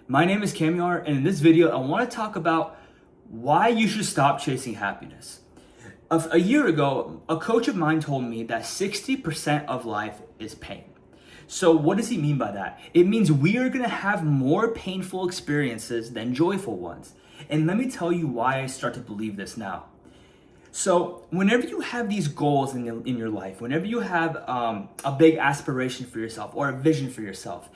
My name is Kamyar, and in this video, I want to talk about why you should stop chasing happiness. A year ago, a coach of mine told me that 60% of life is pain. So what does he mean by that? It means we are going to have more painful experiences than joyful ones. And let me tell you why I start to believe this now. So whenever you have these goals in your life, whenever you have a big aspiration for yourself or a vision for yourself,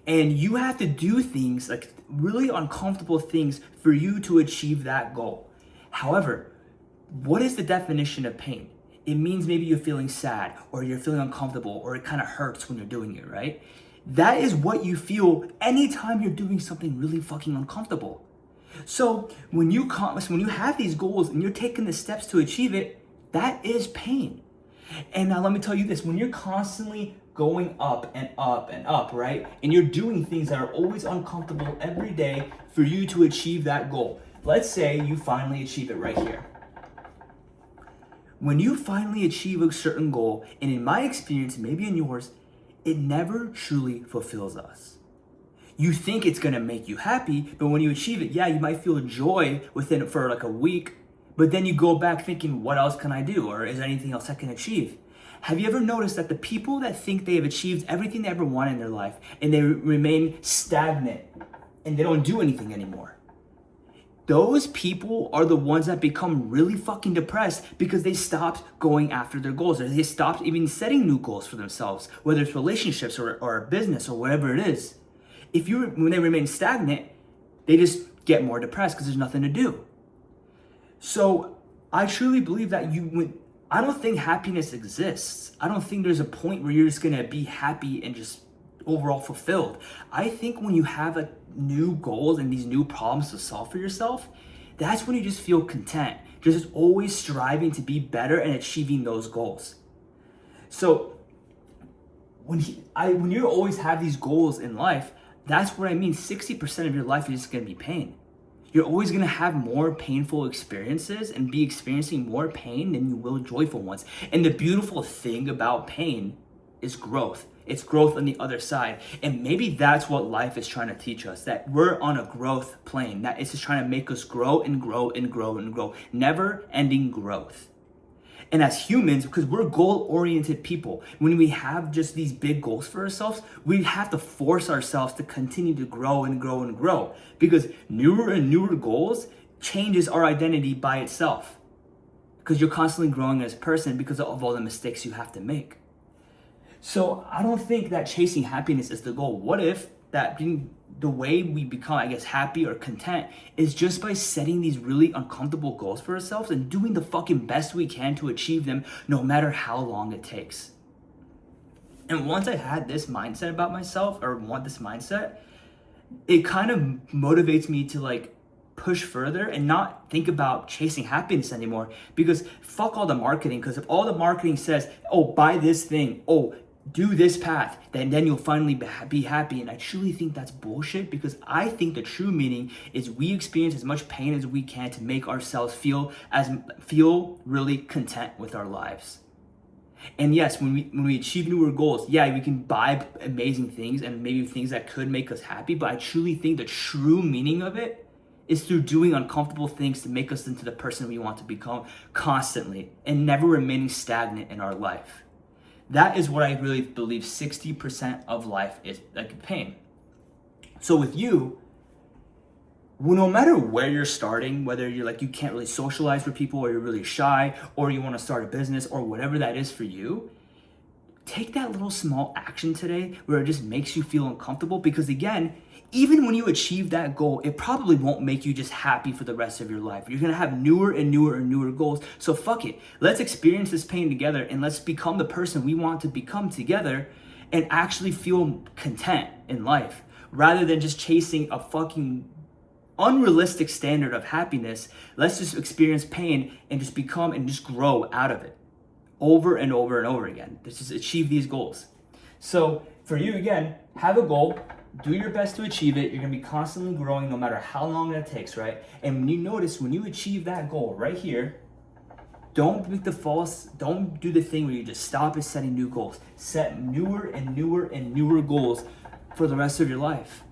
and you have to do things like really uncomfortable things for you to achieve that goal. However, what is the definition of pain? It means maybe you're feeling sad or you're feeling uncomfortable or it kind of hurts when you're doing it, right? That is what you feel anytime you're doing something really fucking uncomfortable. So when you have these goals and you're taking the steps to achieve it, that is pain. And now let me tell you this, when you're constantly going up and up and up, right? And you're doing things that are always uncomfortable every day for you to achieve that goal. Let's say you finally achieve it right here. When you finally achieve a certain goal, and in my experience, maybe in yours, it never truly fulfills us. You think it's gonna make you happy, but when you achieve it, yeah, you might feel joy within it for like a week, but then you go back thinking, what else can I do? Or is there anything else I can achieve? Have you ever noticed that the people that think they have achieved everything they ever wanted in their life and they remain stagnant and they don't do anything anymore? Those people are the ones that become really fucking depressed because they stopped going after their goals, or they stopped even setting new goals for themselves, whether it's relationships or a business or whatever it is. When they remain stagnant, they just get more depressed because there's nothing to do. So I truly believe that I don't think happiness exists. I don't think there's a point where you're just gonna be happy and just overall fulfilled. I think when you have new goals and these new problems to solve for yourself, that's when you just feel content, just always striving to be better and achieving those goals. So when you always have these goals in life, that's what I mean. 60% of your life is just gonna be pain. You're always gonna have more painful experiences and be experiencing more pain than you will joyful ones. And the beautiful thing about pain is growth. It's growth on the other side. And maybe that's what life is trying to teach us, that we're on a growth plane, that it's just trying to make us grow and grow and grow and grow, never ending growth. And as humans, because we're goal-oriented people, when we have just these big goals for ourselves, we have to force ourselves to continue to grow and grow and grow. Because newer and newer goals changes our identity by itself. Because you're constantly growing as a person because of all the mistakes you have to make. So I don't think that chasing happiness is the goal. What if the way we become, I guess, happy or content is just by setting these really uncomfortable goals for ourselves and doing the fucking best we can to achieve them, no matter how long it takes. And once I had this mindset about myself, or want this mindset, it kind of motivates me to push further and not think about chasing happiness anymore, because fuck all the marketing. Because if all the marketing says, oh, buy this thing, oh, do this path, then you'll finally be happy. And I truly think that's bullshit, because I think the true meaning is we experience as much pain as we can to make ourselves feel really content with our lives. And yes, when we achieve newer goals, yeah, we can buy amazing things and maybe things that could make us happy, but I truly think the true meaning of it is through doing uncomfortable things to make us into the person we want to become constantly and never remaining stagnant in our life. That is what I really believe 60% of life is, like pain. So with you, no matter where you're starting, whether you can't really socialize with people, or you're really shy, or you want to start a business, or whatever that is for you, take that little small action today where it just makes you feel uncomfortable, because again, even when you achieve that goal, it probably won't make you just happy for the rest of your life. You're gonna have newer and newer and newer goals. So fuck it. Let's experience this pain together and let's become the person we want to become together and actually feel content in life, rather than just chasing a fucking unrealistic standard of happiness. Let's just experience pain and just become and just grow out of it over and over and over again. Let's just achieve these goals. So for you, again, have a goal. Do your best to achieve it. You're gonna be constantly growing no matter how long that takes, right? And when you notice, when you achieve that goal right here, don't do the thing where you just stop at setting new goals. Set newer and newer and newer goals for the rest of your life.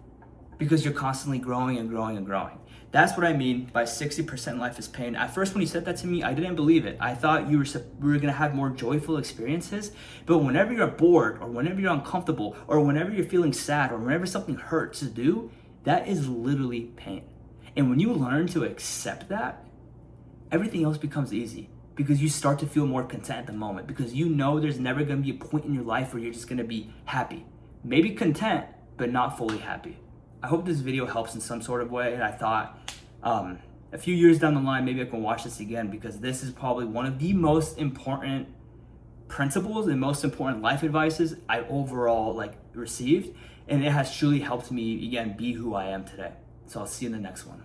because you're constantly growing and growing and growing. That's what I mean by 60% life is pain. At first, when you said that to me, I didn't believe it. I thought we were gonna have more joyful experiences. But whenever you're bored, or whenever you're uncomfortable, or whenever you're feeling sad, or whenever something hurts to do, that is literally pain. And when you learn to accept that, everything else becomes easy, because you start to feel more content at the moment, because you know there's never gonna be a point in your life where you're just gonna be happy. Maybe content, but not fully happy. I hope this video helps in some sort of way, and I thought a few years down the line, maybe I can watch this again, because this is probably one of the most important principles and most important life advices I overall received, and it has truly helped me, again, be who I am today. So I'll see you in the next one.